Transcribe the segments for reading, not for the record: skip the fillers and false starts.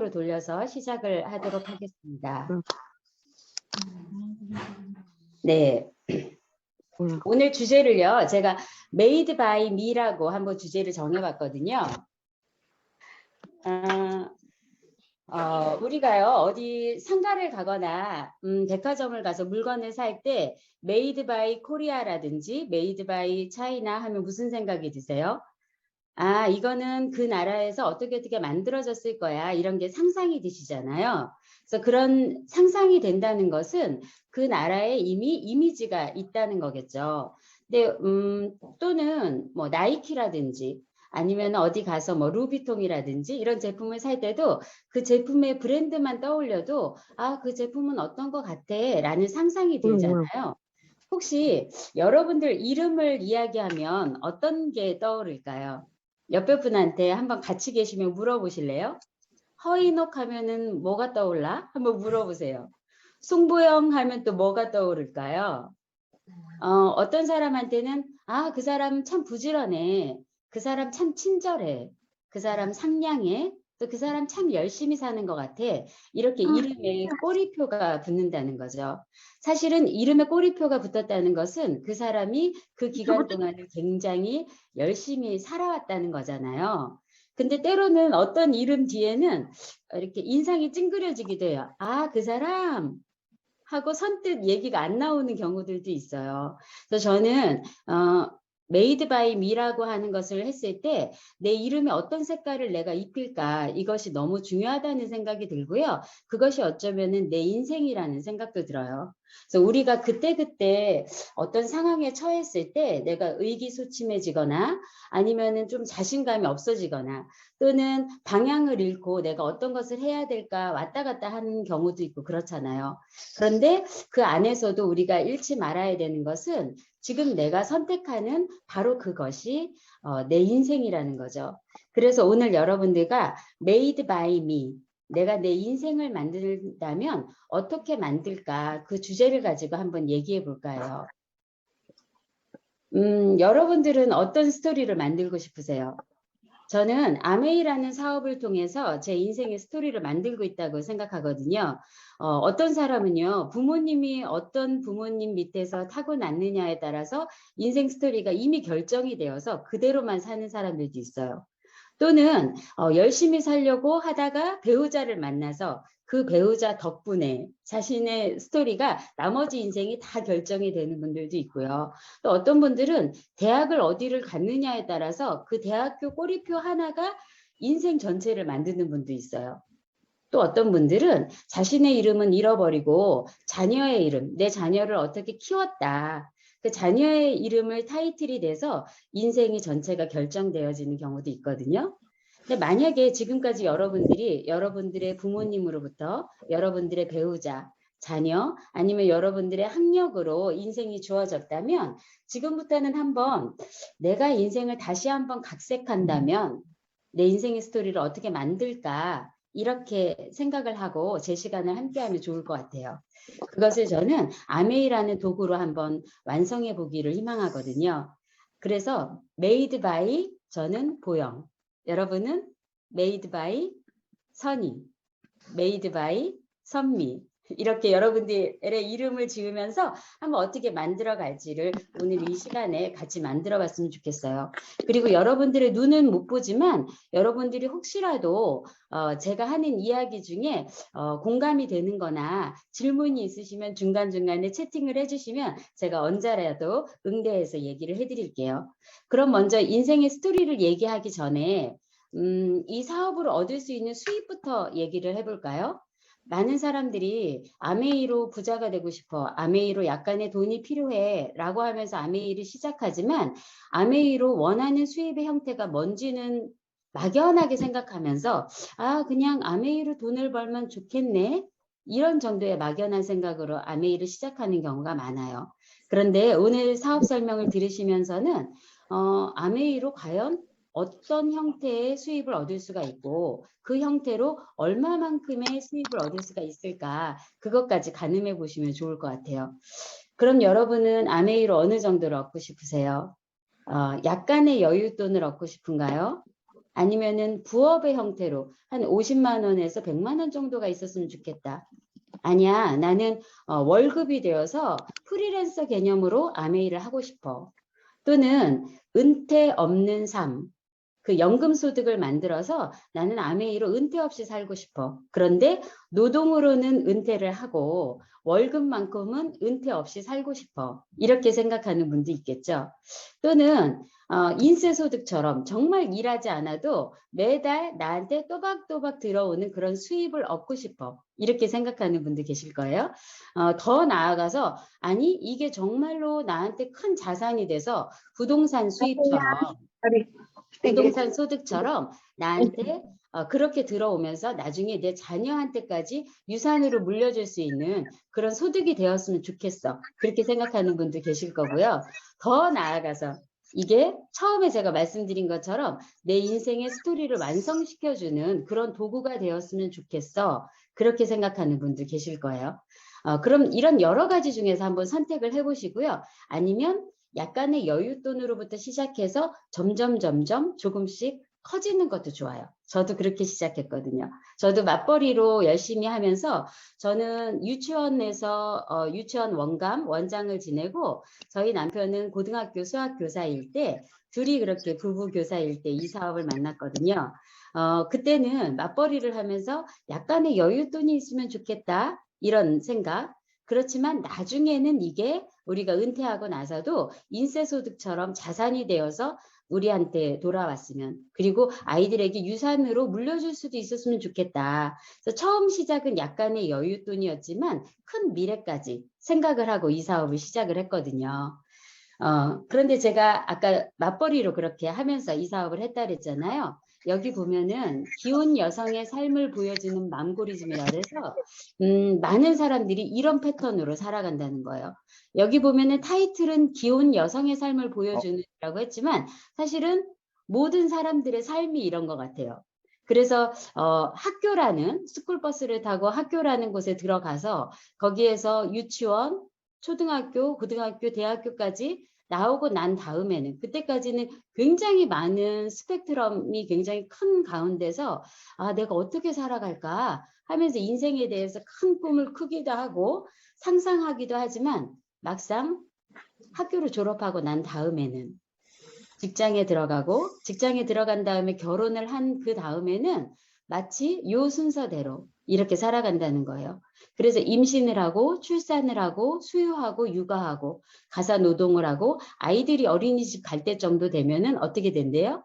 화면으로 돌려서 시작을 하도록 하겠습니다. 네. 오늘 주제를요, 제가 Made by Me라고 한번 주제를 정해봤거든요. 우리가요, 어디 상가를 가거나 백화점을 가서 물건을 살 때 Made by Korea라든지 Made by China 하면 무슨 생각이 드세요? 아, 이거는 그 나라에서 어떻게 만들어졌을 거야. 이런 게 상상이 되시잖아요. 그래서 그런 상상이 된다는 것은 그 나라에 이미 이미지가 있다는 거겠죠. 근데 또는 뭐 나이키라든지 아니면 어디 가서 뭐 루비통이라든지 이런 제품을 살 때도 그 제품의 브랜드만 떠올려도 아, 그 제품은 어떤 것 같아 라는 상상이 들잖아요. 혹시 여러분들 이름을 이야기하면 어떤 게 떠오를까요? 옆에 분한테 한번 같이 계시면 물어보실래요? 허인옥 하면은 뭐가 떠올라? 한번 물어보세요. 송보영 하면 또 뭐가 떠오를까요? 어떤 사람한테는 아, 그 사람 참 부지런해. 그 사람 참 친절해. 그 사람 상냥해. 또 그 사람 참 열심히 사는 것 같아. 이렇게 이름에 꼬리표가 붙는다는 거죠. 사실은 이름에 꼬리표가 붙었다는 것은 그 사람이 그 기간 동안을 굉장히 열심히 살아왔다는 거잖아요. 근데 때로는 어떤 이름 뒤에는 이렇게 인상이 찡그려지기도 해요. 아, 그 사람 하고 선뜻 얘기가 안 나오는 경우들도 있어요. 그래서 저는 메이드 바이 미라고 하는 것을 했을 때 내 이름에 어떤 색깔을 내가 입힐까 이것이 너무 중요하다는 생각이 들고요. 그것이 어쩌면은 내 인생이라는 생각도 들어요. 그래서 우리가 그때그때 어떤 상황에 처했을 때 내가 의기소침해지거나 아니면은 좀 자신감이 없어지거나 또는 방향을 잃고 내가 어떤 것을 해야 될까 왔다 갔다 하는 경우도 있고 그렇잖아요. 그런데 그 안에서도 우리가 잃지 말아야 되는 것은 지금 내가 선택하는 바로 그것이 내 인생이라는 거죠. 그래서 오늘 여러분들과 Made by Me, 내가 내 인생을 만든다면 어떻게 만들까 그 주제를 가지고 한번 얘기해 볼까요? 여러분들은 어떤 스토리를 만들고 싶으세요? 저는 아메이라는 사업을 통해서 제 인생의 스토리를 만들고 있다고 생각하거든요. 어떤 사람은요, 부모님이 어떤 부모님 밑에서 타고났느냐에 따라서 인생 스토리가 이미 결정이 되어서 그대로만 사는 사람들도 있어요. 또는 열심히 살려고 하다가 배우자를 만나서 그 배우자 덕분에 자신의 스토리가 나머지 인생이 다 결정이 되는 분들도 있고요. 또 어떤 분들은 대학을 어디를 갔느냐에 따라서 그 대학교 꼬리표 하나가 인생 전체를 만드는 분도 있어요. 또 어떤 분들은 자신의 이름은 잃어버리고 자녀의 이름, 내 자녀를 어떻게 키웠다. 그 자녀의 이름을 타이틀이 돼서 인생이 전체가 결정되어지는 경우도 있거든요. 근데 만약에 지금까지 여러분들이 여러분들의 부모님으로부터 여러분들의 배우자, 자녀 아니면 여러분들의 학력으로 인생이 주어졌다면 지금부터는 한번 내가 인생을 다시 한번 각색한다면 내 인생의 스토리를 어떻게 만들까 이렇게 생각을 하고 제 시간을 함께하면 좋을 것 같아요. 그것을 저는 아메이라는 도구로 한번 완성해 보기를 희망하거든요. 그래서 made by 저는 보영, 여러분은 made by 선희, made by 선미 이렇게 여러분들의 이름을 지으면서 한번 어떻게 만들어 갈지를 오늘 이 시간에 같이 만들어 봤으면 좋겠어요. 그리고 여러분들의 눈은 못 보지만 여러분들이 혹시라도 제가 하는 이야기 중에 공감이 되는 거나 질문이 있으시면 중간중간에 채팅을 해주시면 제가 언제라도 응대해서 얘기를 해드릴게요. 그럼 먼저 인생의 스토리를 얘기하기 전에 이 사업으로 얻을 수 있는 수입부터 얘기를 해볼까요? 많은 사람들이 아메이로 부자가 되고 싶어. 아메이로 약간의 돈이 필요해. 라고 하면서 아메이를 시작하지만 아메이로 원하는 수입의 형태가 뭔지는 막연하게 생각하면서 아, 그냥 아메이로 돈을 벌면 좋겠네. 이런 정도의 막연한 생각으로 아메이를 시작하는 경우가 많아요. 그런데 오늘 사업 설명을 들으시면서는 아메이로 과연 어떤 형태의 수입을 얻을 수가 있고 그 형태로 얼마만큼의 수입을 얻을 수가 있을까 그것까지 가늠해 보시면 좋을 것 같아요. 그럼 여러분은 아메이로 어느 정도를 얻고 싶으세요? 약간의 여윳돈을 얻고 싶은가요? 아니면은 부업의 형태로 한 50만 원에서 100만 원 정도가 있었으면 좋겠다. 아니야, 나는 월급이 되어서 프리랜서 개념으로 아메이를 하고 싶어. 또는 은퇴 없는 삶, 그 연금 소득을 만들어서 나는 아메이로 은퇴 없이 살고 싶어. 그런데 노동으로는 은퇴를 하고 월급만큼은 은퇴 없이 살고 싶어. 이렇게 생각하는 분도 있겠죠. 또는 인세 소득처럼 정말 일하지 않아도 매달 나한테 또박또박 들어오는 그런 수입을 얻고 싶어. 이렇게 생각하는 분도 계실 거예요. 더 나아가서 아니 이게 정말로 나한테 큰 자산이 돼서 부동산 수입처럼 부동산 소득처럼 나한테 그렇게 들어오면서 나중에 내 자녀한테까지 유산으로 물려줄 수 있는 그런 소득이 되었으면 좋겠어. 그렇게 생각하는 분도 계실 거고요. 더 나아가서 이게 처음에 제가 말씀드린 것처럼 내 인생의 스토리를 완성시켜주는 그런 도구가 되었으면 좋겠어. 그렇게 생각하는 분도 계실 거예요. 그럼 이런 여러 가지 중에서 한번 선택을 해보시고요. 아니면 약간의 여윳돈으로부터 시작해서 점점 조금씩 커지는 것도 좋아요. 저도 그렇게 시작했거든요. 저도 맞벌이로 열심히 하면서 저는 유치원에서 유치원 원장을 지내고 저희 남편은 고등학교 수학 교사일 때 둘이 그렇게 부부 교사일 때 이 사업을 만났거든요. 그때는 맞벌이를 하면서 약간의 여윳돈이 있으면 좋겠다 이런 생각. 그렇지만 나중에는 이게 우리가 은퇴하고 나서도 인세소득처럼 자산이 되어서 우리한테 돌아왔으면, 그리고 아이들에게 유산으로 물려줄 수도 있었으면 좋겠다. 그래서 처음 시작은 약간의 여윳돈이었지만 큰 미래까지 생각을 하고 이 사업을 시작을 했거든요. 그런데 제가 아까 맞벌이로 그렇게 하면서 이 사업을 했다 그랬잖아요. 여기 보면은 기혼 여성의 삶을 보여주는 맘고리즘이라 그래서 많은 사람들이 이런 패턴으로 살아간다는 거예요. 여기 보면은 타이틀은 기혼 여성의 삶을 보여주는라고 했지만 사실은 모든 사람들의 삶이 이런 것 같아요. 그래서 학교라는 스쿨버스를 타고 학교라는 곳에 들어가서 거기에서 유치원, 초등학교, 고등학교, 대학교까지 나오고 난 다음에는 그때까지는 굉장히 많은 스펙트럼이 굉장히 큰 가운데서 내가 어떻게 살아갈까 하면서 인생에 대해서 큰 꿈을 크기도 하고 상상하기도 하지만 막상 학교를 졸업하고 난 다음에는 직장에 들어가고 직장에 들어간 다음에 결혼을 한 그 다음에는 마치 요 순서대로 이렇게 살아간다는 거예요. 그래서 임신을 하고 출산을 하고 수유하고 육아하고 가사 노동을 하고 아이들이 어린이집 갈 때 정도 되면은 어떻게 된대요?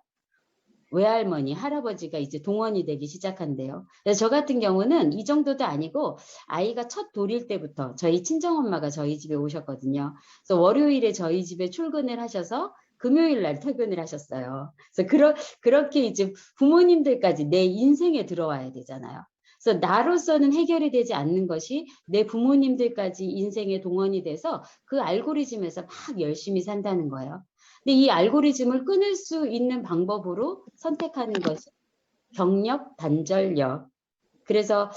외할머니, 할아버지가 이제 동원이 되기 시작한대요. 그래서 저 같은 경우는 이 정도도 아니고 아이가 첫 돌일 때부터 저희 친정엄마가 저희 집에 오셨거든요. 그래서 월요일에 저희 집에 출근을 하셔서 금요일 날 퇴근을 하셨어요. 그래서 그렇게 이제 부모님들까지 내 인생에 들어와야 되잖아요. 그래서 나로서는 해결이 되지 않는 것이 내 부모님들까지 인생에 동원이 돼서 그 알고리즘에서 막 열심히 산다는 거예요. 근데 이 알고리즘을 끊을 수 있는 방법으로 선택하는 것이 경력 단절력. 그래서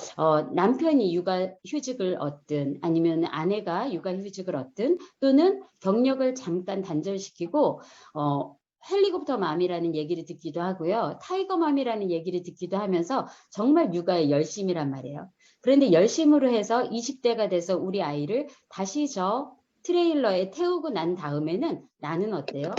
남편이 육아휴직을 얻든 아니면 아내가 육아휴직을 얻든 또는 경력을 잠깐 단절시키고 헬리콥터 맘이라는 얘기를 듣기도 하고요. 타이거 맘이라는 얘기를 듣기도 하면서 정말 육아에 열심이란 말이에요. 그런데 열심으로 해서 20대가 돼서 우리 아이를 다시 저 트레일러에 태우고 난 다음에는 나는 어때요?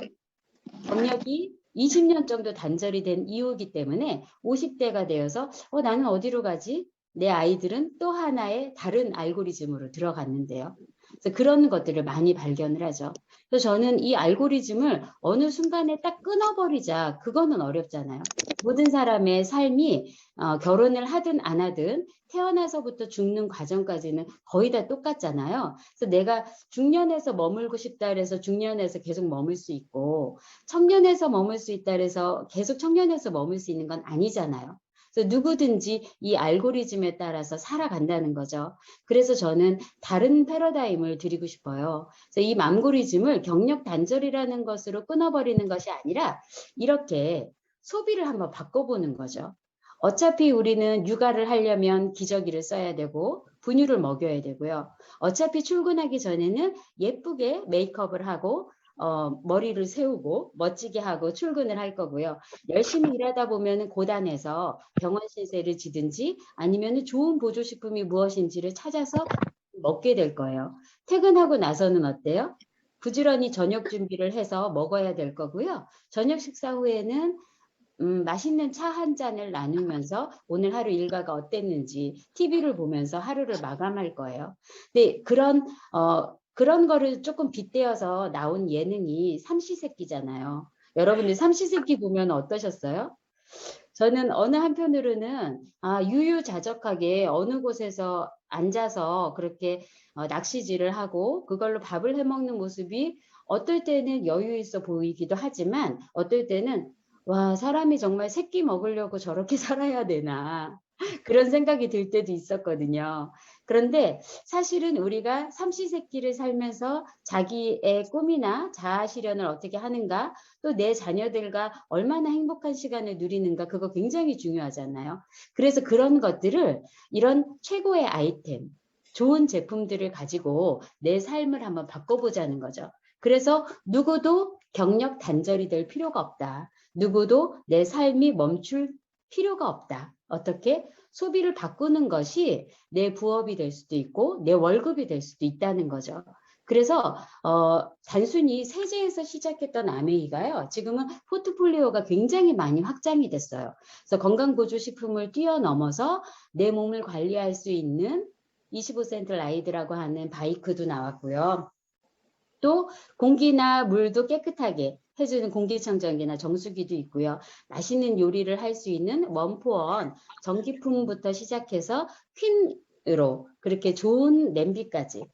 경력이 20년 정도 단절이 된 이후이기 때문에 50대가 되어서 나는 어디로 가지? 내 아이들은 또 하나의 다른 알고리즘으로 들어갔는데요. 그래서 그런 것들을 많이 발견을 하죠. 그래서 저는 이 알고리즘을 어느 순간에 딱 끊어버리자 그거는 어렵잖아요. 모든 사람의 삶이 결혼을 하든 안 하든 태어나서부터 죽는 과정까지는 거의 다 똑같잖아요. 그래서 내가 중년에서 머물고 싶다 그래서 중년에서 계속 머물 수 있고 청년에서 머물 수 있다 그래서 계속 청년에서 머물 수 있는 건 아니잖아요. 그래서 누구든지 이 알고리즘에 따라서 살아간다는 거죠. 그래서 저는 다른 패러다임을 드리고 싶어요. 그래서 이 맘고리즘을 경력 단절이라는 것으로 끊어버리는 것이 아니라 이렇게 소비를 한번 바꿔보는 거죠. 어차피 우리는 육아를 하려면 기저귀를 써야 되고 분유를 먹여야 되고요. 어차피 출근하기 전에는 예쁘게 메이크업을 하고 머리를 세우고 멋지게 하고 출근을 할 거고요. 열심히 일하다 보면은 고단해서 병원 신세를 지든지 아니면은 좋은 보조식품이 무엇인지를 찾아서 먹게 될 거예요. 퇴근하고 나서는 어때요? 부지런히 저녁 준비를 해서 먹어야 될 거고요. 저녁 식사 후에는 맛있는 차 한 잔을 나누면서 오늘 하루 일과가 어땠는지 TV를 보면서 하루를 마감할 거예요. 근데 그런 거를 조금 빗대어서 나온 예능이 삼시세끼잖아요. 여러분들 삼시세끼 보면 어떠셨어요? 저는 어느 한편으로는 유유자적하게 어느 곳에서 앉아서 그렇게 낚시질을 하고 그걸로 밥을 해먹는 모습이 어떨 때는 여유 있어 보이기도 하지만 어떨 때는 와, 사람이 정말 새끼 먹으려고 저렇게 살아야 되나 그런 생각이 들 때도 있었거든요. 그런데 사실은 우리가 삼시세끼를 살면서 자기의 꿈이나 자아 실현을 어떻게 하는가, 또 내 자녀들과 얼마나 행복한 시간을 누리는가, 그거 굉장히 중요하잖아요. 그래서 그런 것들을 이런 최고의 아이템, 좋은 제품들을 가지고 내 삶을 한번 바꿔보자는 거죠. 그래서 누구도 경력 단절이 될 필요가 없다. 누구도 내 삶이 멈출 필요가 없다. 어떻게? 소비를 바꾸는 것이 내 부업이 될 수도 있고 내 월급이 될 수도 있다는 거죠. 그래서 단순히 세제에서 시작했던 아메이가요. 지금은 포트폴리오가 굉장히 많이 확장이 됐어요. 그래서 건강보조식품을 뛰어넘어서 내 몸을 관리할 수 있는 25센트 라이드라고 하는 바이크도 나왔고요. 또 공기나 물도 깨끗하게 해주는 공기청정기나 정수기도 있고요. 맛있는 요리를 할 수 있는 원포원 전기품부터 시작해서 퀸으로 그렇게 좋은 냄비까지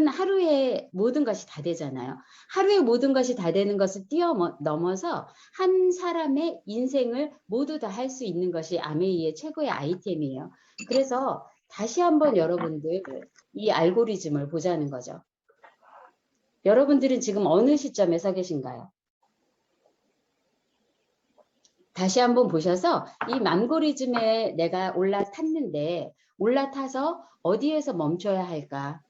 하루에 모든 것이 다 되잖아요. 하루에 모든 것이 다 되는 것을 뛰어넘어서 한 사람의 인생을 모두 다 할 수 있는 것이 아메이의 최고의 아이템이에요. 그래서 다시 한번 여러분들 이 알고리즘을 보자는 거죠. 여러분들은 지금 어느 시점에 서 계신가요? 다시 한번 보셔서 이 맘고리즘에 내가 올라탔는데 올라타서 어디에서 멈춰야 할까?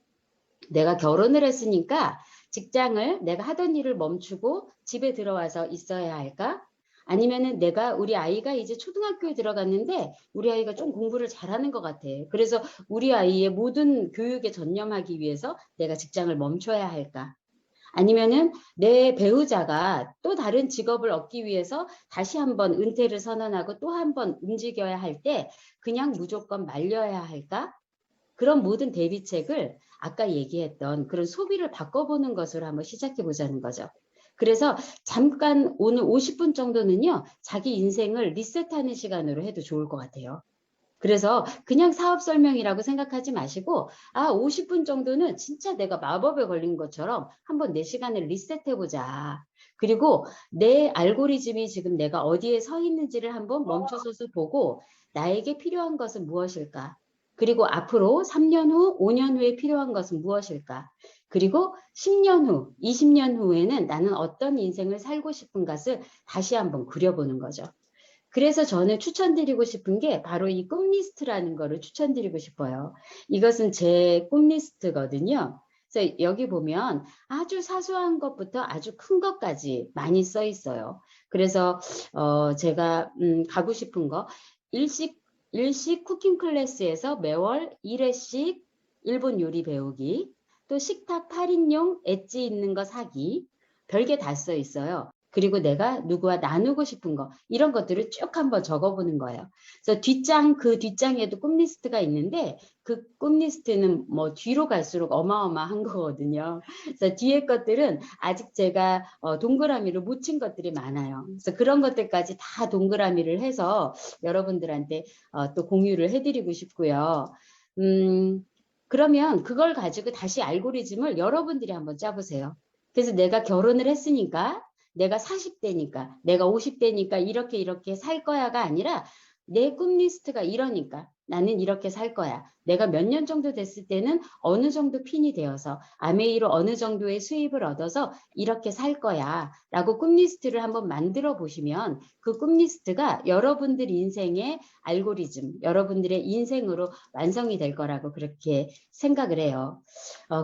내가 결혼을 했으니까 직장을 내가 하던 일을 멈추고 집에 들어와서 있어야 할까? 아니면은 우리 아이가 이제 초등학교에 들어갔는데 우리 아이가 좀 공부를 잘하는 것 같아. 그래서 우리 아이의 모든 교육에 전념하기 위해서 내가 직장을 멈춰야 할까? 아니면은 내 배우자가 또 다른 직업을 얻기 위해서 다시 한번 은퇴를 선언하고 또 한번 움직여야 할 때 그냥 무조건 말려야 할까? 그런 모든 대비책을 아까 얘기했던 그런 소비를 바꿔보는 것으로 한번 시작해 보자는 거죠. 그래서 잠깐 오늘 50분 정도는요, 자기 인생을 리셋하는 시간으로 해도 좋을 것 같아요. 그래서 그냥 사업 설명이라고 생각하지 마시고 50분 정도는 진짜 내가 마법에 걸린 것처럼 한번 내 시간을 리셋해보자. 그리고 내 알고리즘이 지금 내가 어디에 서 있는지를 한번 멈춰서서 보고 나에게 필요한 것은 무엇일까? 그리고 앞으로 3년 후, 5년 후에 필요한 것은 무엇일까? 그리고 10년 후, 20년 후에는 나는 어떤 인생을 살고 싶은 것을 다시 한번 그려보는 거죠. 그래서 저는 추천드리고 싶은 게 바로 이 꿈리스트라는 거를 추천드리고 싶어요. 이것은 제 꿈리스트거든요. 그래서 여기 보면 아주 사소한 것부터 아주 큰 것까지 많이 써 있어요. 그래서 제가 가고 싶은 거 일식 쿠킹 클래스에서 매월 1회씩 일본 요리 배우기, 또 식탁 8인용 엣지 있는 거 사기, 별게 다 써 있어요. 그리고 내가 누구와 나누고 싶은 거 이런 것들을 쭉 한번 적어보는 거예요. 그래서 그 뒷장에도 꿈리스트가 있는데 그 꿈리스트는 뭐 뒤로 갈수록 어마어마한 거거든요. 그래서 뒤에 것들은 아직 제가 동그라미를 못 친 것들이 많아요. 그래서 그런 것들까지 다 동그라미를 해서 여러분들한테 또 공유를 해드리고 싶고요. 그러면 그걸 가지고 다시 알고리즘을 여러분들이 한번 짜보세요. 그래서 내가 결혼을 했으니까 내가 40대니까, 내가 50대니까 이렇게 살 거야가 아니라 내 꿈 리스트가 이러니까 나는 이렇게 살 거야. 내가 몇 년 정도 됐을 때는 어느 정도 핀이 되어서 아메이로 어느 정도의 수입을 얻어서 이렇게 살 거야. 라고 꿈 리스트를 한번 만들어 보시면 그 꿈 리스트가 여러분들 인생의 알고리즘, 여러분들의 인생으로 완성이 될 거라고 그렇게 생각을 해요.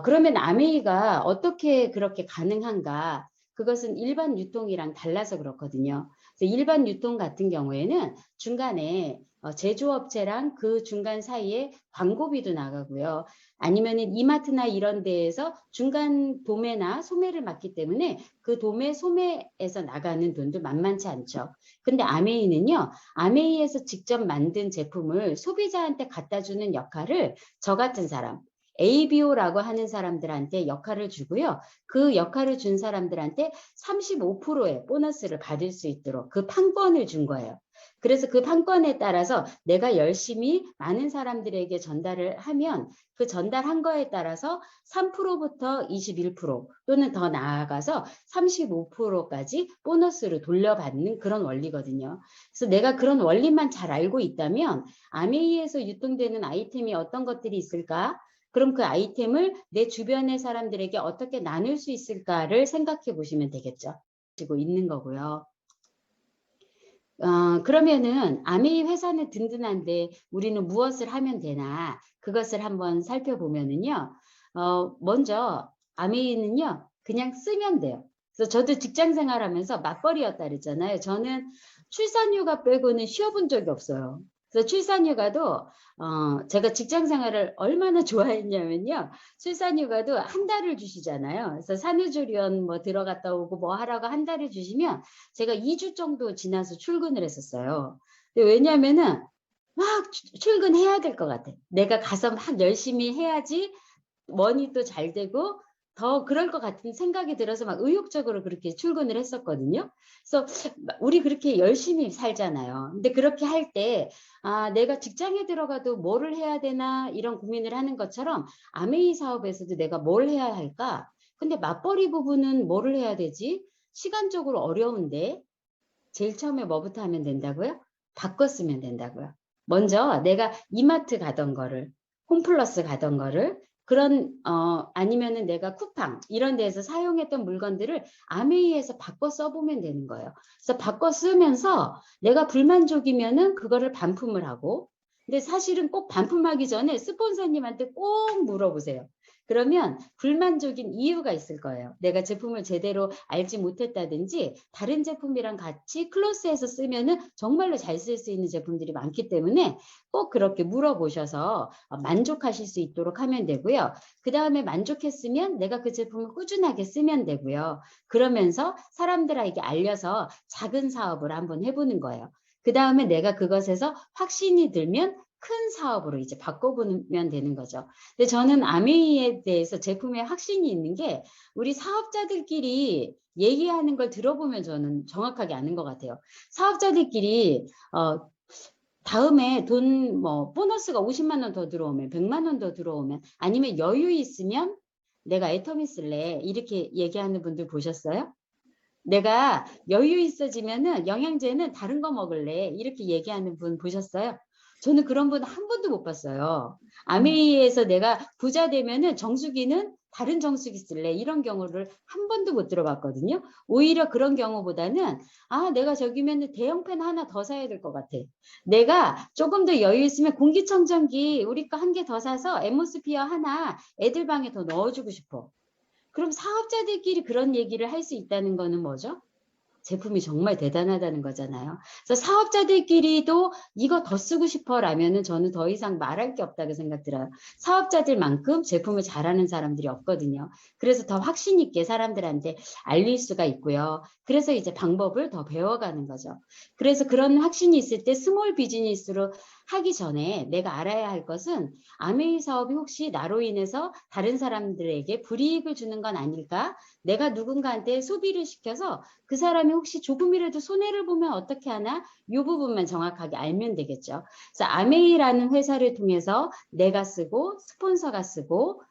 그러면 아메이가 어떻게 그렇게 가능한가? 그것은 일반 유통이랑 달라서 그렇거든요. 그래서 일반 유통 같은 경우에는 중간에 제조업체랑 그 중간 사이에 광고비도 나가고요. 아니면은 이마트나 이런 데에서 중간 도매나 소매를 맡기 때문에 그 도매, 소매에서 나가는 돈도 만만치 않죠. 근데 아메이는요, 아메이에서 직접 만든 제품을 소비자한테 갖다 주는 역할을 저 같은 사람, ABO라고 하는 사람들한테 역할을 주고요. 그 역할을 준 사람들한테 35%의 보너스를 받을 수 있도록 그 판권을 준 거예요. 그래서 그 판권에 따라서 내가 열심히 많은 사람들에게 전달을 하면 그 전달한 거에 따라서 3%부터 21% 또는 더 나아가서 35%까지 보너스를 돌려받는 그런 원리거든요. 그래서 내가 그런 원리만 잘 알고 있다면 아메이에서 유통되는 아이템이 어떤 것들이 있을까? 그럼 그 아이템을 내 주변의 사람들에게 어떻게 나눌 수 있을까를 생각해 보시면 되겠죠. 지고 있는 거고요. 그러면은 아메이 회사는 든든한데 우리는 무엇을 하면 되나 그것을 한번 살펴보면은요. 먼저 아메이는요. 그냥 쓰면 돼요. 그래서 저도 직장 생활하면서 맞벌이였다 그랬잖아요. 저는 출산휴가 빼고는 쉬어본 적이 없어요. 그래서 출산휴가도 제가 직장 생활을 얼마나 좋아했냐면요. 출산휴가도 한 달을 주시잖아요. 그래서 산후조리원 뭐 들어갔다 오고 뭐 하라고 한 달을 주시면 제가 2주 정도 지나서 출근을 했었어요. 왜냐면은 막 출근해야 될 것 같아. 내가 가서 막 열심히 해야지 원이 또 잘 되고 더 그럴 것 같은 생각이 들어서 막 의욕적으로 그렇게 출근을 했었거든요. 그래서 우리 그렇게 열심히 살잖아요. 근데 그렇게 할 때 내가 직장에 들어가도 뭐를 해야 되나 이런 고민을 하는 것처럼 아메이 사업에서도 내가 뭘 해야 할까? 근데 맞벌이 부분은 뭐를 해야 되지? 시간적으로 어려운데 제일 처음에 뭐부터 하면 된다고요? 바꿔 쓰면 된다고요. 먼저 내가 이마트 가던 거를 홈플러스 가던 거를 그런 아니면은 내가 쿠팡 이런 데에서 사용했던 물건들을 아메이에서 바꿔 써보면 되는 거예요. 그래서 바꿔 쓰면서 내가 불만족이면은 그거를 반품을 하고 근데 사실은 꼭 반품하기 전에 스폰서님한테 꼭 물어보세요. 그러면 불만족인 이유가 있을 거예요. 내가 제품을 제대로 알지 못했다든지 다른 제품이랑 같이 클로스해서 쓰면은 정말로 잘 쓸 수 있는 제품들이 많기 때문에 꼭 그렇게 물어보셔서 만족하실 수 있도록 하면 되고요. 그 다음에 만족했으면 내가 그 제품을 꾸준하게 쓰면 되고요. 그러면서 사람들에게 알려서 작은 사업을 한번 해보는 거예요. 그 다음에 내가 그것에서 확신이 들면 큰 사업으로 이제 바꿔보면 되는 거죠. 근데 저는 아메이에 대해서 제품에 확신이 있는 게 우리 사업자들끼리 얘기하는 걸 들어보면 저는 정확하게 아는 것 같아요. 사업자들끼리 다음에 돈 뭐 보너스가 50만 원 더 들어오면 100만 원 더 들어오면 아니면 여유 있으면 내가 애터미 쓸래 이렇게 얘기하는 분들 보셨어요? 내가 여유 있어지면은 영양제는 다른 거 먹을래 이렇게 얘기하는 분 보셨어요? 저는 그런 분 한 번도 못 봤어요. 아메이에서 내가 부자 되면은 정수기는 다른 정수기 쓸래 이런 경우를 한 번도 못 들어봤거든요. 오히려 그런 경우보다는 내가 저기면 대형팬 하나 더 사야 될 것 같아. 내가 조금 더 여유 있으면 공기청정기 우리 거 한 개 더 사서 엠모스피어 하나 애들 방에 더 넣어주고 싶어. 그럼 사업자들끼리 그런 얘기를 할 수 있다는 거는 뭐죠? 제품이 정말 대단하다는 거잖아요. 그래서 사업자들끼리도 이거 더 쓰고 싶어 라면은 저는 더 이상 말할 게 없다고 생각 들어요. 사업자들만큼 제품을 잘하는 사람들이 없거든요. 그래서 더 확신 있게 사람들한테 알릴 수가 있고요. 그래서 이제 방법을 더 배워가는 거죠. 그래서 그런 확신이 있을 때 스몰 비즈니스로 하기 전에 내가 알아야 할 것은 아메이 사업이 혹시 나로 인해서 다른 사람들에게 불이익을 주는 건 아닐까? 내가 누군가한테 소비를 시켜서 그 사람이 혹시 조금이라도 손해를 보면 어떻게 하나? 이 부분만 정확하게 알면 되겠죠. 그래서 아메이라는 회사를 통해서 내가 쓰고 스폰서가 쓰고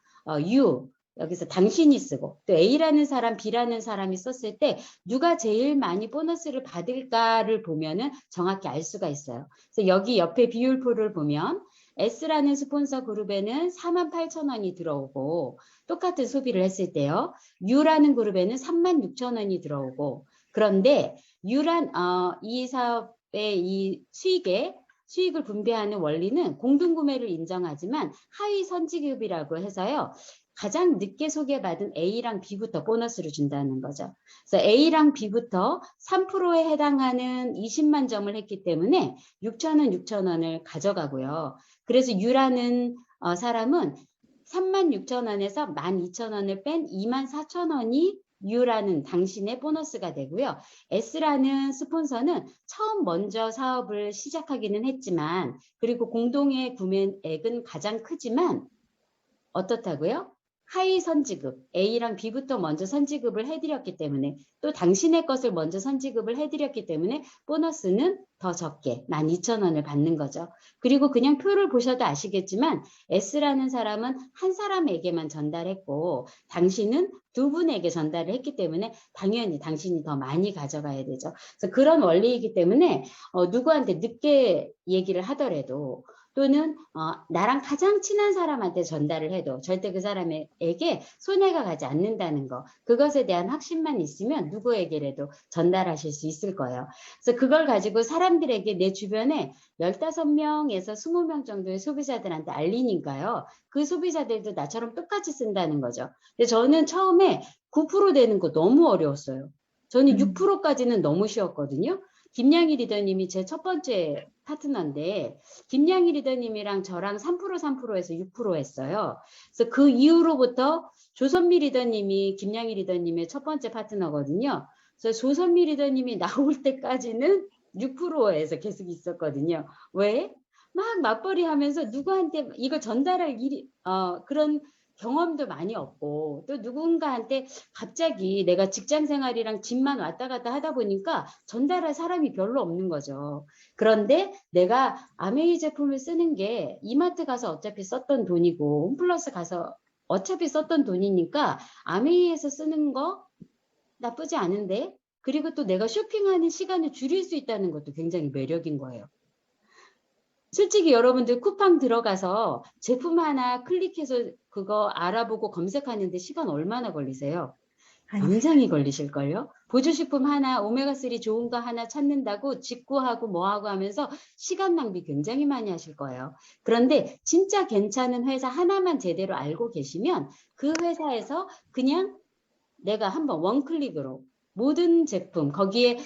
여기서 당신이 쓰고 또 A라는 사람, B라는 사람이 썼을 때 누가 제일 많이 보너스를 받을까를 보면은 정확히 알 수가 있어요. 그래서 여기 옆에 비율표를 보면 S라는 스폰서 그룹에는 48,000원이 들어오고 똑같은 소비를 했을 때요. U라는 그룹에는 36,000원이 들어오고 그런데 이 사업의 이 수익을 분배하는 원리는 공동구매를 인정하지만 하위 선지급이라고 해서요. 가장 늦게 소개받은 A랑 B부터 보너스를 준다는 거죠. 그래서 A랑 B부터 3%에 해당하는 20만 점을 했기 때문에 6,000원, 6,000원을 가져가고요. 그래서 U라는 사람은 36,000원에서 12,000원을 뺀 24,000원이 U라는 당신의 보너스가 되고요. S라는 스폰서는 처음 먼저 사업을 시작하기는 했지만, 그리고 공동의 구매액은 가장 크지만 어떻다고요? 하위 선지급, A랑 B부터 먼저 선지급을 해드렸기 때문에, 또 당신의 것을 먼저 선지급을 해드렸기 때문에 보너스는 더 적게 12,000원을 받는 거죠. 그리고 그냥 표를 보셔도 아시겠지만 S라는 사람은 한 사람에게만 전달했고 당신은 두 분에게 전달을 했기 때문에 당연히 당신이 더 많이 가져가야 되죠. 그래서 그런 원리이기 때문에 누구한테 늦게 얘기를 하더라도, 또는 나랑 가장 친한 사람한테 전달을 해도 절대 그 사람에게 손해가 가지 않는다는 거, 그것에 대한 확신만 있으면 누구에게라도 전달하실 수 있을 거예요. 그래서 그걸 가지고 사람들에게, 내 주변에 15명에서 20명 정도의 소비자들한테 알리니까요, 그 소비자들도 나처럼 똑같이 쓴다는 거죠. 근데 저는 처음에 9% 되는 거 너무 어려웠어요. 저는 6%까지는 너무 쉬웠거든요. 김양희 리더님이 제 첫 번째 파트너인데, 김양희 리더님이랑 저랑 3%에서 6% 했어요. 그래서 그 이후로부터 조선미 리더님이 김양희 리더님의 첫 번째 파트너거든요. 그래서 조선미 리더님이 나올 때까지는 6%에서 계속 있었거든요. 왜? 막 맞벌이 하면서 누구한테 이걸 전달할 일이, 그런 경험도 많이 없고, 또 누군가한테 갑자기 내가 직장 생활이랑 집만 왔다 갔다 하다 보니까 전달할 사람이 별로 없는 거죠. 그런데 내가 아메이 제품을 쓰는 게 이마트 가서 어차피 썼던 돈이고 홈플러스 가서 어차피 썼던 돈이니까 아메이에서 쓰는 거 나쁘지 않은데, 그리고 또 내가 쇼핑하는 시간을 줄일 수 있다는 것도 굉장히 매력인 거예요. 솔직히 여러분들 쿠팡 들어가서 제품 하나 클릭해서 그거 알아보고 검색하는데 시간 얼마나 걸리세요? 굉장히 걸리실걸요? 보조식품 하나, 오메가3 좋은 거 하나 찾는다고 직구하고 뭐하고 하면서 시간 낭비 굉장히 많이 하실 거예요. 그런데 진짜 괜찮은 회사 하나만 제대로 알고 계시면 그 회사에서 그냥 내가 한번 원클릭으로 모든 제품, 거기에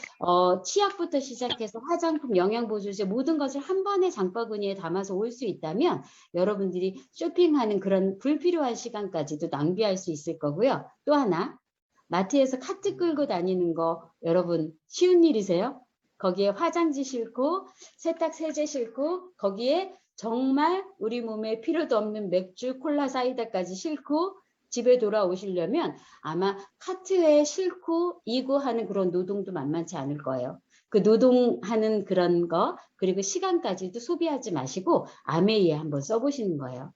치약부터 시작해서 화장품, 영양보조제 모든 것을 한 번에 장바구니에 담아서 올 수 있다면 여러분들이 쇼핑하는 그런 불필요한 시간까지도 낭비할 수 있을 거고요. 또 하나, 마트에서 카트 끌고 다니는 거 여러분 쉬운 일이세요? 거기에 화장지 싣고 세탁 세제 싣고 거기에 정말 우리 몸에 필요도 없는 맥주, 콜라, 사이다까지 싣고 집에 돌아오시려면 아마 카트에 싣고 이고 하는 그런 노동도 만만치 않을 거예요. 그 노동하는 그런 거, 그리고 시간까지도 소비하지 마시고 아메이에 한번 써보시는 거예요.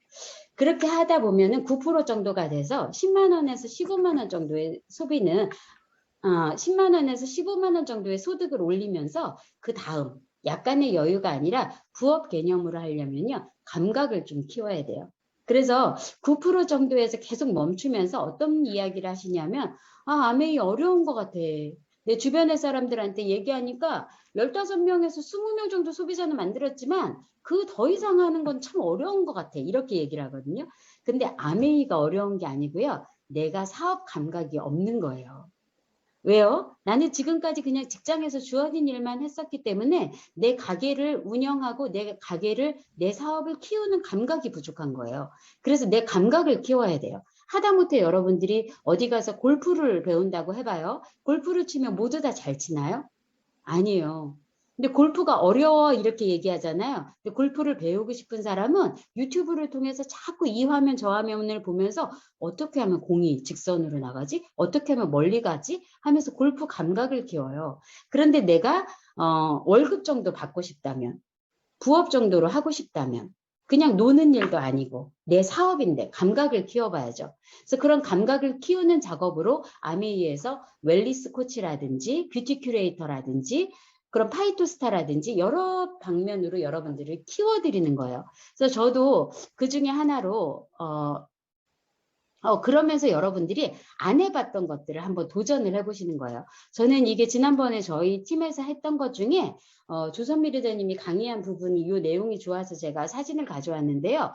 그렇게 하다 보면은 9% 정도가 돼서 10만 원에서 15만 원 정도의 소비는 10만 원에서 15만 원 정도의 소득을 올리면서 그 다음 약간의 여유가 아니라 부업 개념으로 하려면요, 감각을 좀 키워야 돼요. 그래서 9% 정도에서 계속 멈추면서 어떤 이야기를 하시냐면, 아메이 어려운 것 같아. 내 주변의 사람들한테 얘기하니까 15명에서 20명 정도 소비자는 만들었지만 그 더 이상 하는 건 참 어려운 것 같아. 이렇게 얘기를 하거든요. 근데 아메이가 어려운 게 아니고요, 내가 사업 감각이 없는 거예요. 왜요? 나는 지금까지 그냥 직장에서 주어진 일만 했었기 때문에 내 가게를 운영하고 내 사업을 키우는 감각이 부족한 거예요. 그래서 내 감각을 키워야 돼요. 하다못해 여러분들이 어디 가서 골프를 배운다고 해봐요. 골프를 치면 모두 다 잘 치나요? 아니에요. 근데 골프가 어려워 이렇게 얘기하잖아요. 근데 골프를 배우고 싶은 사람은 유튜브를 통해서 자꾸 이 화면 저 화면을 보면서 어떻게 하면 공이 직선으로 나가지? 어떻게 하면 멀리 가지? 하면서 골프 감각을 키워요. 그런데 내가 월급 정도 받고 싶다면, 부업 정도로 하고 싶다면, 그냥 노는 일도 아니고 내 사업인데 감각을 키워봐야죠. 그래서 그런 감각을 키우는 작업으로 아메이에서 웰리스 코치라든지 뷰티 큐레이터라든지 그런 파이토스타라든지 여러 방면으로 여러분들을 키워드리는 거예요. 그래서 저도 그 중에 하나로 그러면서 여러분들이 안 해봤던 것들을 한번 도전을 해보시는 거예요. 저는 이게 지난번에 저희 팀에서 했던 것 중에 조선미 리더님이 강의한 부분이 이 내용이 좋아서 제가 사진을 가져왔는데요.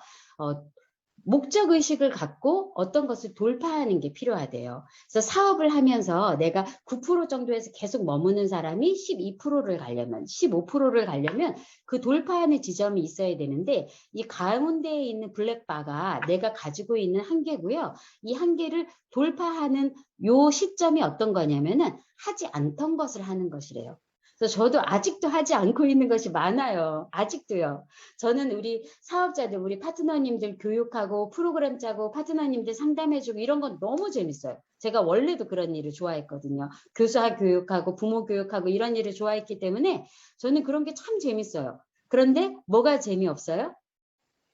목적 의식을 갖고 어떤 것을 돌파하는 게 필요하대요. 그래서 사업을 하면서 내가 9% 정도에서 계속 머무는 사람이 12%를 가려면, 15%를 가려면 그 돌파하는 지점이 있어야 되는데, 이 가운데에 있는 블랙바가 내가 가지고 있는 한계고요. 이 한계를 돌파하는 요 시점이 어떤 거냐면은 하지 않던 것을 하는 것이래요. 그래서 저도 아직도 하지 않고 있는 것이 많아요. 아직도요. 저는 우리 사업자들, 우리 파트너님들 교육하고 프로그램 짜고 파트너님들 상담해주고 이런 건 너무 재밌어요. 제가 원래도 그런 일을 좋아했거든요. 교사 교육하고 부모 교육하고 이런 일을 좋아했기 때문에 저는 그런 게 참 재밌어요. 그런데 뭐가 재미없어요?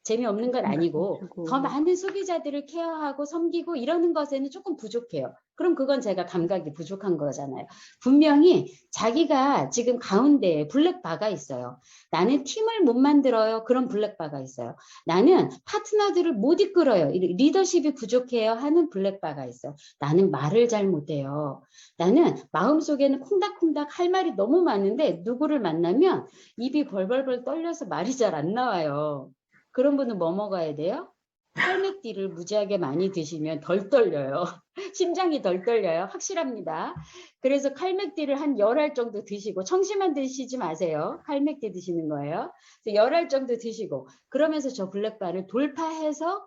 재미없는 건 아니고 더 많은 소비자들을 케어하고 섬기고 이러는 것에는 조금 부족해요. 그럼 그건 제가 감각이 부족한 거잖아요. 분명히 자기가 지금 가운데에 블랙바가 있어요. 나는 팀을 못 만들어요. 그런 블랙바가 있어요. 나는 파트너들을 못 이끌어요. 리더십이 부족해요 하는 블랙바가 있어요. 나는 말을 잘 못해요. 나는 마음속에는 콩닥콩닥 할 말이 너무 많은데 누구를 만나면 입이 벌벌벌 떨려서 말이 잘 안 나와요. 그런 분은 뭐 먹어야 돼요? 칼맥디를 무지하게 많이 드시면 덜 떨려요. 심장이 덜 떨려요. 확실합니다. 그래서 칼맥디를 한 10알 정도 드시고, 청심환 드시지 마세요. 칼맥디 드시는 거예요. 10알 정도 드시고, 그러면서 저 블랙바를 돌파해서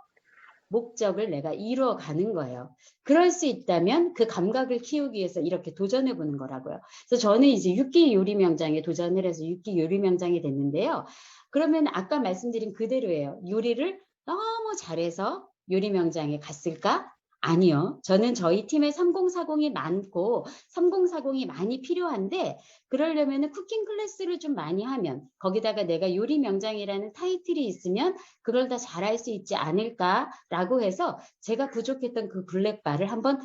목적을 내가 이루어 가는 거예요. 그럴 수 있다면 그 감각을 키우기 위해서 이렇게 도전해 보는 거라고요. 그래서 저는 이제 6기 요리 명장에 도전을 해서 6기 요리 명장이 됐는데요. 그러면 아까 말씀드린 그대로예요. 요리를 너무 잘해서 요리 명장에 갔을까? 아니요. 저는 저희 팀에 3040이 많고 3040이 많이 필요한데 그러려면 쿠킹 클래스를 좀 많이 하면 거기다가 내가 요리 명장이라는 타이틀이 있으면 그걸 다 잘할 수 있지 않을까라고 해서 제가 부족했던 그 블랙바를 한번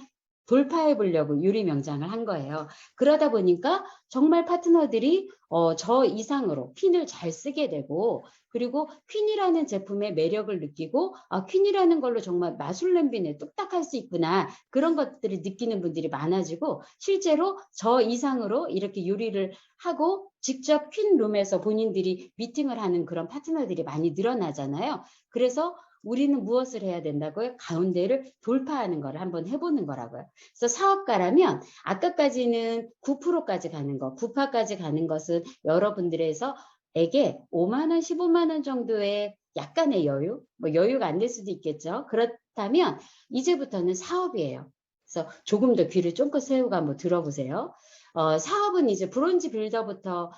돌파해 보려고 요리 명장을 한 거예요. 그러다 보니까 정말 파트너들이 저 이상으로 퀸을 잘 쓰게 되고 그리고 퀸이라는 제품의 매력을 느끼고 퀸이라는 걸로 정말 마술 냄비네 뚝딱할 수 있구나 그런 것들을 느끼는 분들이 많아지고 실제로 저 이상으로 이렇게 요리를 하고 직접 퀸룸에서 본인들이 미팅을 하는 그런 파트너들이 많이 늘어나잖아요. 그래서 우리는 무엇을 해야 된다고요? 가운데를 돌파하는 거를 한번 해보는 거라고요. 그래서 사업가라면 아까까지는 9%까지 가는 거, 9%까지 가는 것은 여러분들에서 에게 5만 원, 15만 원 정도의 약간의 여유, 뭐 여유가 안 될 수도 있겠죠. 그렇다면 이제부터는 사업이에요. 그래서 조금 더 귀를 쫑긋 세우고 한번 들어보세요. 사업은 이제 브론즈 빌더부터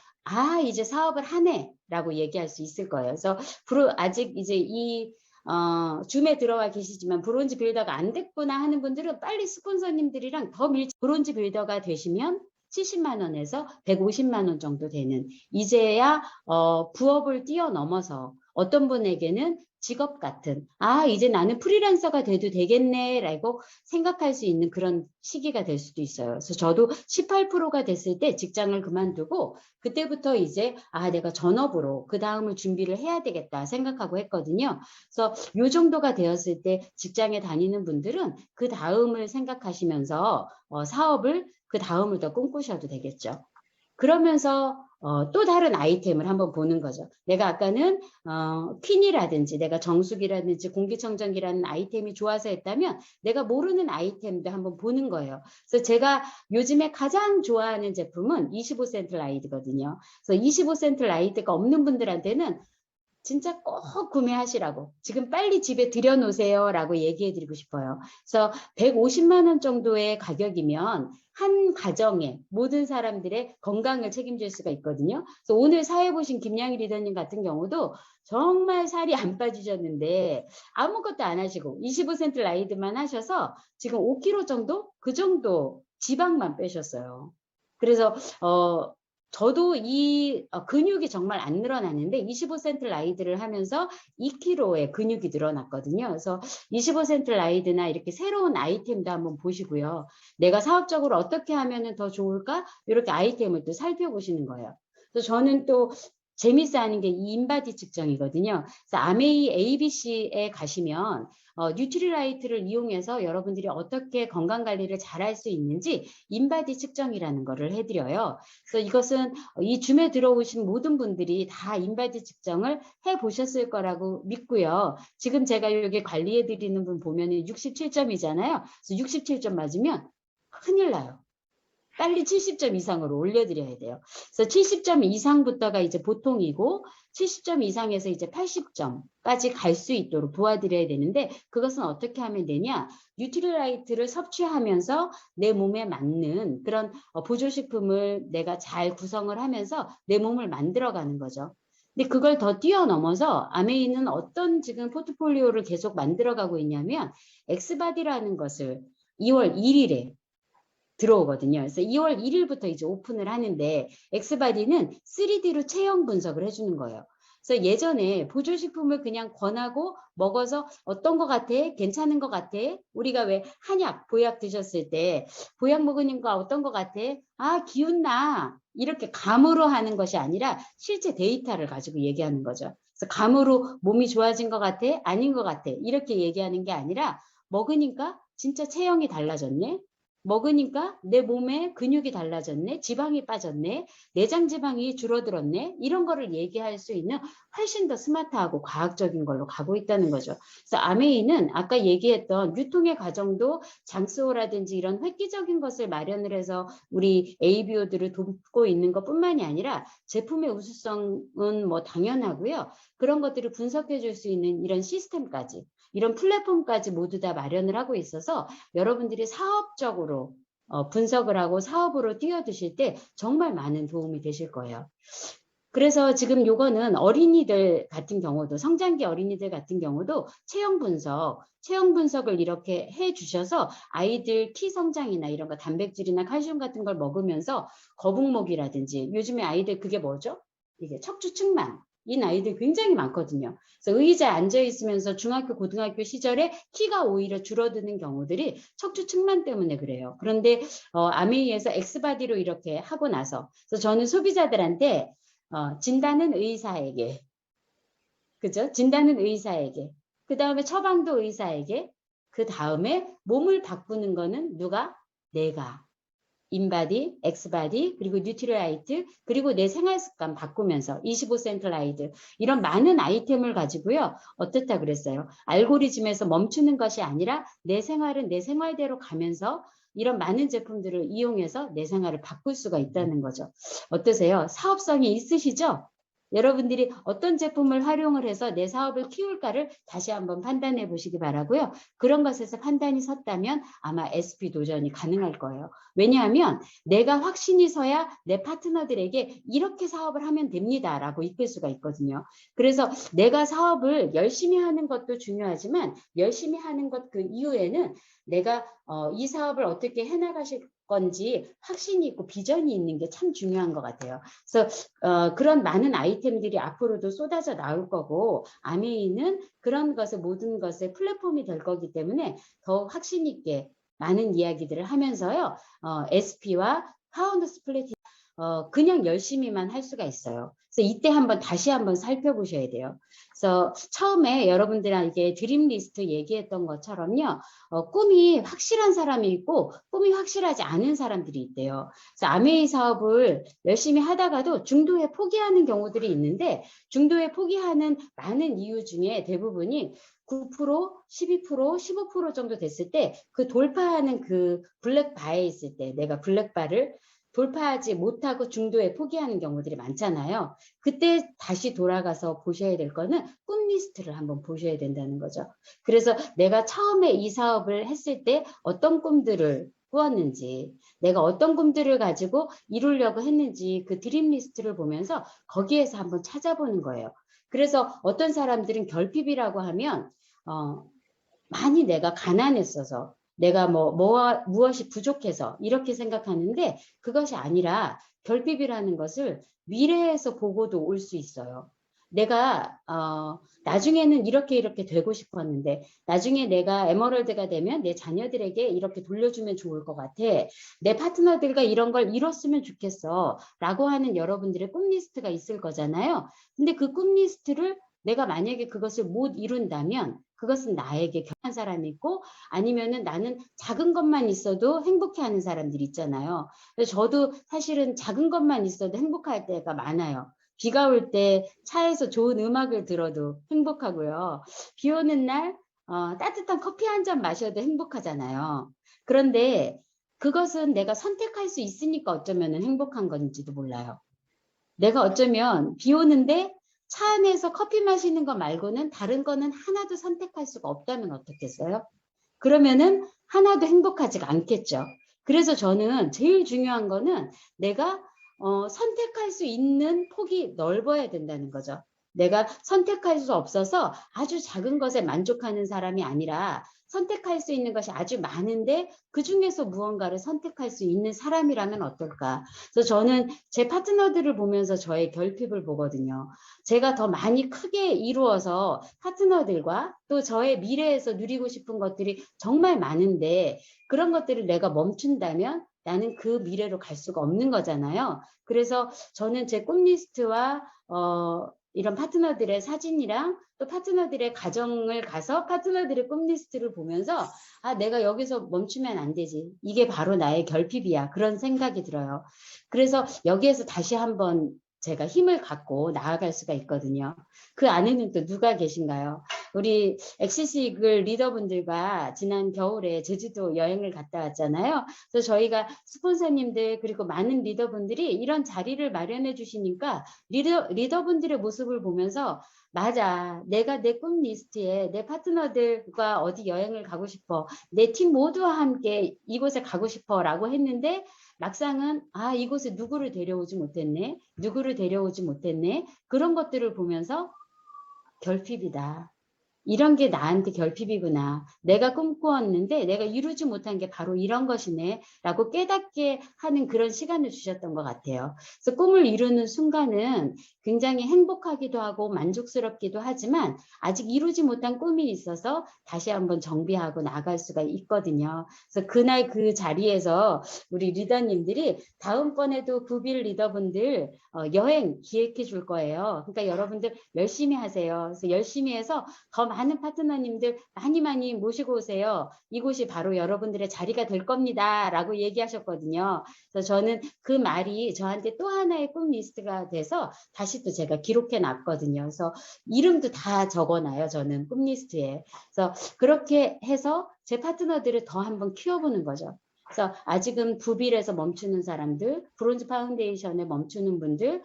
이제 사업을 하네라고 얘기할 수 있을 거예요. 그래서 아직 이제 이 줌에 들어와 계시지만 브론즈 빌더가 안 됐구나 하는 분들은 빨리 스폰서님들이랑 더 브론즈 빌더가 되시면 70만 원에서 150만 원 정도 되는 이제야 부업을 뛰어넘어서 어떤 분에게는 직업 같은 이제 나는 프리랜서가 돼도 되겠네 라고 생각할 수 있는 그런 시기가 될 수도 있어요. 그래서 저도 18%가 됐을 때 직장을 그만두고 그때부터 이제 내가 전업으로 그 다음을 준비를 해야 되겠다 생각하고 했거든요. 그래서 요 정도가 되었을 때 직장에 다니는 분들은 그 다음을 생각하시면서 사업을 그 다음을 더 꿈꾸셔도 되겠죠. 그러면서 또 다른 아이템을 한번 보는 거죠. 내가 아까는 퀸이라든지 내가 정수기라든지 공기청정기라는 아이템이 좋아서 했다면 내가 모르는 아이템도 한번 보는 거예요. 그래서 제가 요즘에 가장 좋아하는 제품은 25센트 라이드거든요. 그래서 25센트 라이드가 없는 분들한테는 진짜 꼭 구매하시라고 지금 빨리 집에 들여놓으세요 라고 얘기해 드리고 싶어요. 그래서 150만 원 정도의 가격이면 한 가정의 모든 사람들의 건강을 책임질 수가 있거든요. 그래서 오늘 사회 보신 김양희 리더님 같은 경우도 정말 살이 안 빠지셨는데 아무것도 안 하시고 25센트 라이드만 하셔서 지금 5kg 정도? 그 정도 지방만 빼셨어요. 그래서 저도 이 근육이 정말 안 늘어났는데 25센트 라이드를 하면서 2kg의 근육이 늘어났거든요. 그래서 25센트 라이드나 이렇게 새로운 아이템도 한번 보시고요. 내가 사업적으로 어떻게 하면 더 좋을까? 이렇게 아이템을 또 살펴보시는 거예요. 그래서 저는 또 재밌어 하는 게 이 인바디 측정이거든요. 그래서 아메이 ABC에 가시면 뉴트리라이트를 이용해서 여러분들이 어떻게 건강관리를 잘할 수 있는지 인바디 측정이라는 거를 해드려요. 그래서 이것은 이 줌에 들어오신 모든 분들이 다 인바디 측정을 해보셨을 거라고 믿고요. 지금 제가 여기 관리해드리는 분 보면은 67점이잖아요. 그래서 67점 맞으면 큰일 나요. 빨리 70점 이상으로 올려드려야 돼요. 그래서 70점 이상부터가 이제 보통이고 70점 이상에서 이제 80점까지 갈 수 있도록 도와드려야 되는데 그것은 어떻게 하면 되냐? 뉴트리라이트를 섭취하면서 내 몸에 맞는 그런 보조식품을 내가 잘 구성을 하면서 내 몸을 만들어가는 거죠. 근데 그걸 더 뛰어넘어서 아메이는 어떤 지금 포트폴리오를 계속 만들어가고 있냐면 엑스바디라는 것을 2월 1일에 들어오거든요. 그래서 2월 1일부터 이제 오픈을 하는데 엑스바디는 3D로 체형 분석을 해주는 거예요. 그래서 예전에 보조식품을 그냥 권하고 먹어서 어떤 것 같아? 괜찮은 것 같아? 우리가 왜 한약, 보약 드셨을 때 보약 먹으니까 어떤 것 같아? 아, 기운 나. 이렇게 감으로 하는 것이 아니라 실제 데이터를 가지고 얘기하는 거죠. 그래서 감으로 몸이 좋아진 것 같아? 아닌 것 같아? 이렇게 얘기하는 게 아니라 먹으니까 진짜 체형이 달라졌네? 먹으니까 내 몸에 근육이 달라졌네, 지방이 빠졌네, 내장 지방이 줄어들었네, 이런 거를 얘기할 수 있는 훨씬 더 스마트하고 과학적인 걸로 가고 있다는 거죠. 그래서 아메이는 아까 얘기했던 유통의 과정도 장스호라든지 이런 획기적인 것을 마련을 해서 우리 ABO들을 돕고 있는 것뿐만이 아니라 제품의 우수성은 뭐 당연하고요. 그런 것들을 분석해 줄 수 있는 이런 시스템까지, 이런 플랫폼까지 모두 다 마련을 하고 있어서 여러분들이 사업적으로 분석을 하고 사업으로 뛰어드실 때 정말 많은 도움이 되실 거예요. 그래서 지금 요거는 어린이들 같은 경우도 성장기 어린이들 같은 경우도 체형 분석을 이렇게 해 주셔서 아이들 키 성장이나 이런 거 단백질이나 칼슘 같은 걸 먹으면서 거북목이라든지 요즘에 아이들 그게 뭐죠? 이게 척추 측만. 이 아이들 굉장히 많거든요. 그래서 의자에 앉아 있으면서 중학교, 고등학교 시절에 키가 오히려 줄어드는 경우들이 척추 측만 때문에 그래요. 그런데 아메이에서 엑스바디로 이렇게 하고 나서 그래서 저는 소비자들한테 진단은 의사에게, 그죠? 진단은 의사에게, 그 다음에 처방도 의사에게, 그 다음에 몸을 바꾸는 거는 누가? 내가. 인바디, 엑스바디, 그리고 뉴트리라이트, 그리고 내 생활 습관 바꾸면서 25센트 라이드 이런 많은 아이템을 가지고요. 어떻다 그랬어요? 알고리즘에서 멈추는 것이 아니라 내 생활은 내 생활대로 가면서 이런 많은 제품들을 이용해서 내 생활을 바꿀 수가 있다는 거죠. 어떠세요? 사업성이 있으시죠? 여러분들이 어떤 제품을 활용을 해서 내 사업을 키울까를 다시 한번 판단해 보시기 바라고요. 그런 것에서 판단이 섰다면 아마 SP 도전이 가능할 거예요. 왜냐하면 내가 확신이 서야 내 파트너들에게 이렇게 사업을 하면 됩니다라고 이끌 수가 있거든요. 그래서 내가 사업을 열심히 하는 것도 중요하지만 열심히 하는 것 그 이후에는 내가 이 사업을 어떻게 해나가실 건지 확신이 있고 비전이 있는 게 참 중요한 것 같아요. 그래서 그런 많은 아이템들이 앞으로도 쏟아져 나올 거고 아메이는 그런 것을 모든 것의 플랫폼이 될 거기 때문에 더 확신 있게 많은 이야기들을 하면서요. SP와 파운드 스플릿 그냥 열심히만 할 수가 있어요. 그래서 이때 다시 한번 살펴보셔야 돼요. 그래서 처음에 여러분들에게 드림 리스트 얘기했던 것처럼요. 꿈이 확실한 사람이 있고 꿈이 확실하지 않은 사람들이 있대요. 그래서 아메이 사업을 열심히 하다가도 중도에 포기하는 경우들이 있는데 중도에 포기하는 많은 이유 중에 대부분이 9%, 12%, 15% 정도 됐을 때 그 돌파하는 그 블랙바에 있을 때 내가 블랙바를 돌파하지 못하고 중도에 포기하는 경우들이 많잖아요. 그때 다시 돌아가서 보셔야 될 거는 꿈 리스트를 한번 보셔야 된다는 거죠. 그래서 내가 처음에 이 사업을 했을 때 어떤 꿈들을 꾸었는지, 내가 어떤 꿈들을 가지고 이루려고 했는지 그 드림 리스트를 보면서 거기에서 한번 찾아보는 거예요. 그래서 어떤 사람들은 결핍이라고 하면 많이 내가 가난했어서 내가 무엇이 부족해서 이렇게 생각하는데 그것이 아니라 결핍이라는 것을 미래에서 보고도 올 수 있어요. 내가 나중에는 이렇게 되고 싶었는데 나중에 내가 에메랄드가 되면 내 자녀들에게 이렇게 돌려주면 좋을 것 같아. 내 파트너들과 이런 걸 이뤘으면 좋겠어. 라고 하는 여러분들의 꿈 리스트가 있을 거잖아요. 근데 그 꿈 리스트를 내가 만약에 그것을 못 이룬다면 그것은 나에게 격한 사람이 있고 아니면은 나는 작은 것만 있어도 행복해하는 사람들이 있잖아요. 그래서 저도 사실은 작은 것만 있어도 행복할 때가 많아요. 비가 올 때 차에서 좋은 음악을 들어도 행복하고요. 비 오는 날 따뜻한 커피 한 잔 마셔도 행복하잖아요. 그런데 그것은 내가 선택할 수 있으니까 어쩌면 행복한 건지도 몰라요. 내가 어쩌면 비 오는데 차 안에서 커피 마시는 거 말고는 다른 거는 하나도 선택할 수가 없다면 어떻겠어요? 그러면은 하나도 행복하지가 않겠죠. 그래서 저는 제일 중요한 거는 내가 선택할 수 있는 폭이 넓어야 된다는 거죠. 내가 선택할 수 없어서 아주 작은 것에 만족하는 사람이 아니라 선택할 수 있는 것이 아주 많은데 그중에서 무언가를 선택할 수 있는 사람이라면 어떨까. 그래서 저는 제 파트너들을 보면서 저의 결핍을 보거든요. 제가 더 많이 크게 이루어서 파트너들과 또 저의 미래에서 누리고 싶은 것들이 정말 많은데 그런 것들을 내가 멈춘다면 나는 그 미래로 갈 수가 없는 거잖아요. 그래서 저는 제 꿈 리스트와 이런 파트너들의 사진이랑 또 파트너들의 가정을 가서 파트너들의 꿈 리스트를 보면서 내가 여기서 멈추면 안 되지. 이게 바로 나의 결핍이야. 그런 생각이 들어요. 그래서 여기에서 다시 한번 제가 힘을 갖고 나아갈 수가 있거든요. 그 안에는 또 누가 계신가요? 우리 엑시시글 리더분들과 지난 겨울에 제주도 여행을 갔다 왔잖아요. 그래서 저희가 스폰서님들 그리고 많은 리더분들이 이런 자리를 마련해 주시니까 리더분들의 모습을 보면서 맞아. 내가 내 꿈 리스트에 내 파트너들과 어디 여행을 가고 싶어. 내 팀 모두와 함께 이곳에 가고 싶어 라고 했는데 막상은 이곳에 누구를 데려오지 못했네. 누구를 데려오지 못했네. 그런 것들을 보면서 결핍이다. 이런 게 나한테 결핍이구나. 내가 꿈꾸었는데 내가 이루지 못한 게 바로 이런 것이네. 라고 깨닫게 하는 그런 시간을 주셨던 것 같아요. 그래서 꿈을 이루는 순간은 굉장히 행복하기도 하고 만족스럽기도 하지만 아직 이루지 못한 꿈이 있어서 다시 한번 정비하고 나갈 수가 있거든요. 그래서 그날 그 자리에서 우리 리더님들이 다음번에도 구빌 리더분들 여행 기획해 줄 거예요. 그러니까 여러분들 열심히 하세요. 그래서 열심히 해서 더 많은 파트너님들 많이 모시고 오세요. 이곳이 바로 여러분들의 자리가 될 겁니다. 라고 얘기하셨거든요. 그래서 저는 그 말이 저한테 또 하나의 꿈 리스트가 돼서 다시 또 제가 기록해 놨거든요. 그래서 이름도 다 적어놔요. 저는 꿈 리스트에. 그래서 그렇게 해서 제 파트너들을 더 한번 키워보는 거죠. 그래서 아직은 부빌에서 멈추는 사람들, 브론즈 파운데이션에 멈추는 분들,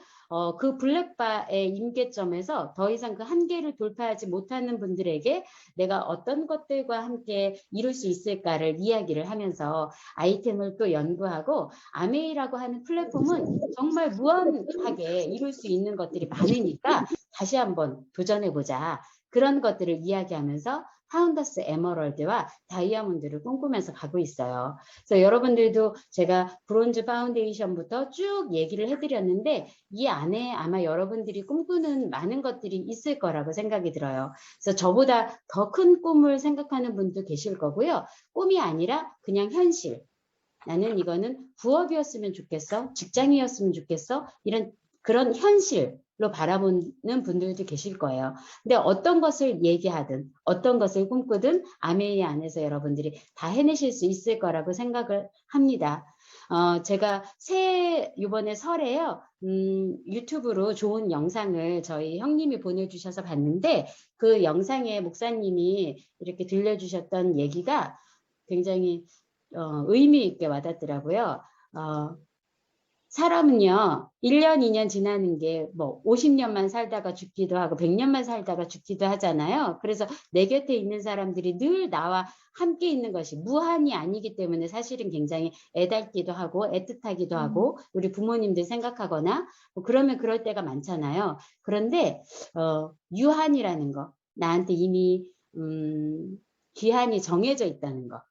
그 블랙바의 임계점에서 더 이상 그 한계를 돌파하지 못하는 분들에게 내가 어떤 것들과 함께 이룰 수 있을까를 이야기를 하면서 아이템을 또 연구하고 아메이라고 하는 플랫폼은 정말 무한하게 이룰 수 있는 것들이 많으니까 다시 한번 도전해보자. 그런 것들을 이야기하면서 파운더스 에머럴드와 다이아몬드를 꿈꾸면서 가고 있어요. 그래서 여러분들도 제가 브론즈 파운데이션부터 쭉 얘기를 해드렸는데 이 안에 아마 여러분들이 꿈꾸는 많은 것들이 있을 거라고 생각이 들어요. 그래서 저보다 더 큰 꿈을 생각하는 분도 계실 거고요. 꿈이 아니라 그냥 현실. 나는 이거는 부업이었으면 좋겠어. 직장이었으면 좋겠어. 이런 그런 현실로 바라보는 분들도 계실 거예요. 근데 어떤 것을 얘기하든 어떤 것을 꿈꾸든 아메이 안에서 여러분들이 다 해내실 수 있을 거라고 생각을 합니다. 제가 이번에 설에요. 유튜브로 좋은 영상을 저희 형님이 보내주셔서 봤는데 그 영상에 목사님이 이렇게 들려주셨던 얘기가 굉장히 의미 있게 와닿더라고요. 사람은요, 1년, 2년 지나는 게 뭐 50년만 살다가 죽기도 하고 100년만 살다가 죽기도 하잖아요. 그래서 내 곁에 있는 사람들이 늘 나와 함께 있는 것이 무한이 아니기 때문에 사실은 굉장히 애달기도 하고 애틋하기도 하고 우리 부모님들 생각하거나 뭐 그러면 그럴 때가 많잖아요. 그런데 유한이라는 거, 나한테 이미 기한이 정해져 있다는 거.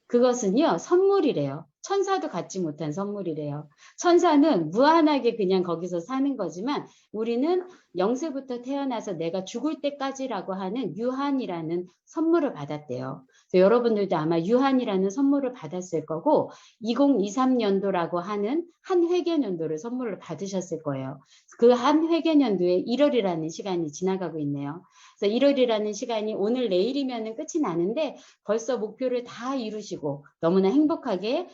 그것은요, 선물이래요. 천사도 갖지 못한 선물이래요. 천사는 무한하게 그냥 거기서 사는 거지만 우리는 영세부터 태어나서 내가 죽을 때까지라고 하는 유한이라는 선물을 받았대요. 그래서 여러분들도 아마 유한이라는 선물을 받았을 거고 2023년도라고 하는 한 회계년도를 선물로 받으셨을 거예요. 그 한 회계년도에 1월이라는 시간이 지나가고 있네요. 그래서 1월이라는 시간이 오늘 내일이면 끝이 나는데 벌써 목표를 다 이루시고 너무나 행복하게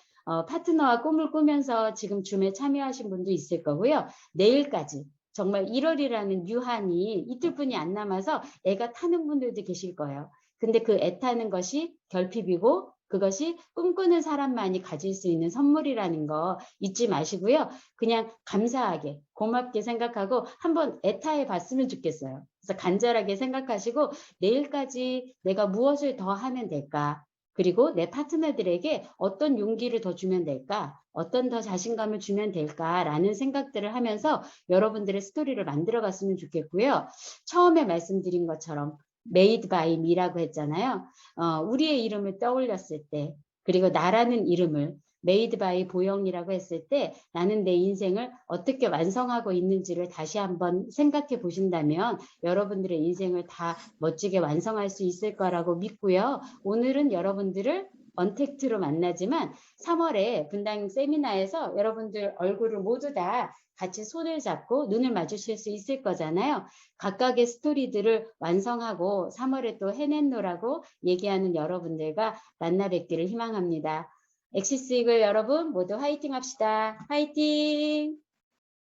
파트너와 꿈을 꾸면서 지금 줌에 참여하신 분도 있을 거고요. 내일까지 정말 1월이라는 유한이 이틀뿐이 안 남아서 애가 타는 분들도 계실 거예요. 근데 그 애 타는 것이 결핍이고 그것이 꿈꾸는 사람만이 가질 수 있는 선물이라는 거 잊지 마시고요. 그냥 감사하게 고맙게 생각하고 한번 애타해 봤으면 좋겠어요. 그래서 간절하게 생각하시고 내일까지 내가 무엇을 더 하면 될까? 그리고 내 파트너들에게 어떤 용기를 더 주면 될까? 어떤 더 자신감을 주면 될까라는 생각들을 하면서 여러분들의 스토리를 만들어 갔으면 좋겠고요. 처음에 말씀드린 것처럼 made by me라고 했잖아요. 우리의 이름을 떠올렸을 때 그리고 나라는 이름을 made by 보영이라고 했을 때 나는 내 인생을 어떻게 완성하고 있는지를 다시 한번 생각해 보신다면 여러분들의 인생을 다 멋지게 완성할 수 있을 거라고 믿고요. 오늘은 여러분들을 언택트로 만나지만 3월에 분당 세미나에서 여러분들 얼굴을 모두 다 같이 손을 잡고 눈을 마주칠 수 있을 거잖아요. 각각의 스토리들을 완성하고 3월에 또 해냈노라고 얘기하는 여러분들과 만나 뵙기를 희망합니다. 엑시스 이글 여러분 모두 화이팅 합시다. 화이팅!